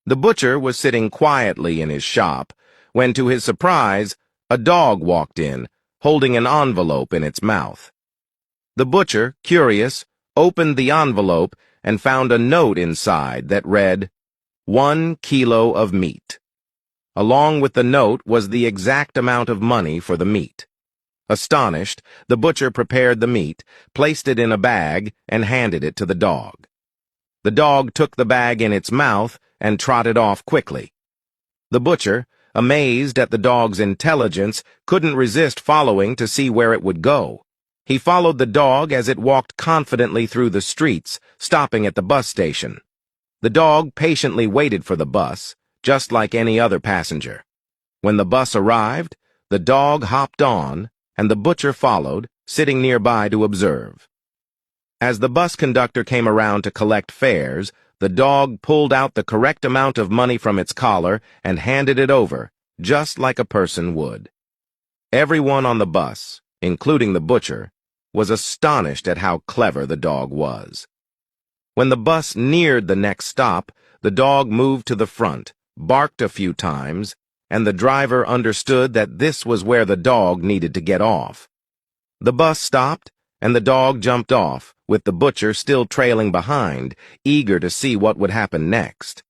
The butcher was sitting quietly in his shop when, to his surprise, a dog walked in, holding an envelope in its mouth. The butcher, curious, opened the envelope and found a note inside that read, 1 kilo of meat. Along with the note was the exact amount of money for the meat. Astonished, the butcher prepared the meat, placed it in a bag, and handed it to the dog. The dog took the bag in its mouth and trotted off quickly. The butcher, amazed at the dog's intelligence, couldn't resist following to see where it would go. He followed the dog as it walked confidently through the streets, stopping at the bus station. The dog patiently waited for the bus, just like any other passenger. When the bus arrived, the dog hopped on, and the butcher followed, sitting nearby to observe. As the bus conductor came around to collect fares, the dog pulled out the correct amount of money from its collar and handed it over, just like a person would. Everyone on the bus, including the butcher, was astonished at how clever the dog was. When the bus neared the next stop, the dog moved to the front, barked a few times, and the driver understood that this was where the dog needed to get off. The bus stopped, and the dog jumped off, with the butcher still trailing behind, eager to see what would happen next.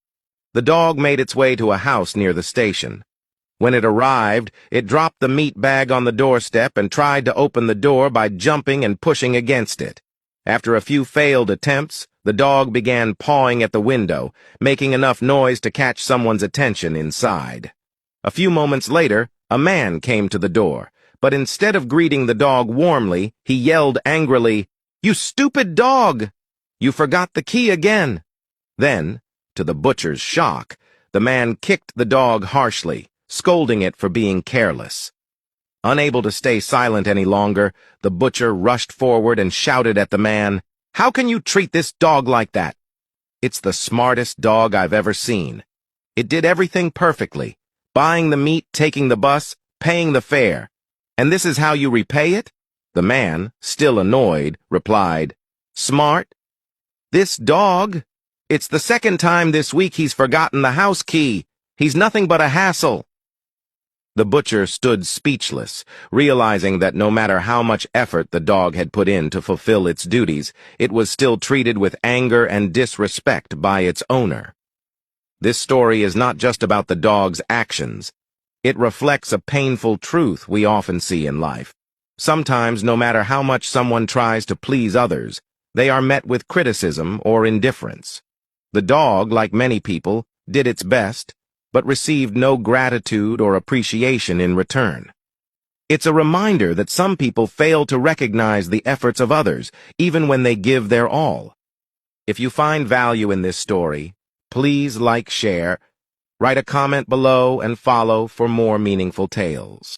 The dog made its way to a house near the station. When it arrived, it dropped the meat bag on the doorstep and tried to open the door by jumping and pushing against it. After a few failed attempts, the dog began pawing at the window, making enough noise to catch someone's attention inside. A few moments later, a man came to the door, but instead of greeting the dog warmly, he yelled angrily, "You stupid dog! You forgot the key again!" Then, to the butcher's shock, the man kicked the dog harshly, scolding it for being careless. Unable to stay silent any longer, the butcher rushed forward and shouted at the man, "How can you treat this dog like that? It's the smartest dog I've ever seen. It did everything perfectly, buying the meat, taking the bus, paying the fare. And this is how you repay it?" The man, still annoyed, replied, "Smart? This dog? It's the second time this week he's forgotten the house key. He's nothing but a hassle." The butcher stood speechless, realizing that no matter how much effort the dog had put in to fulfill its duties, it was still treated with anger and disrespect by its owner. This story is not just about the dog's actions. It reflects a painful truth we often see in life. Sometimes, no matter how much someone tries to please others, they are met with criticism or indifference. The dog, like many people, did its best, but received no gratitude or appreciation in return. It's a reminder that some people fail to recognize the efforts of others, even when they give their all. If you find value in this story, please like, share, write a comment below, and follow for more meaningful tales.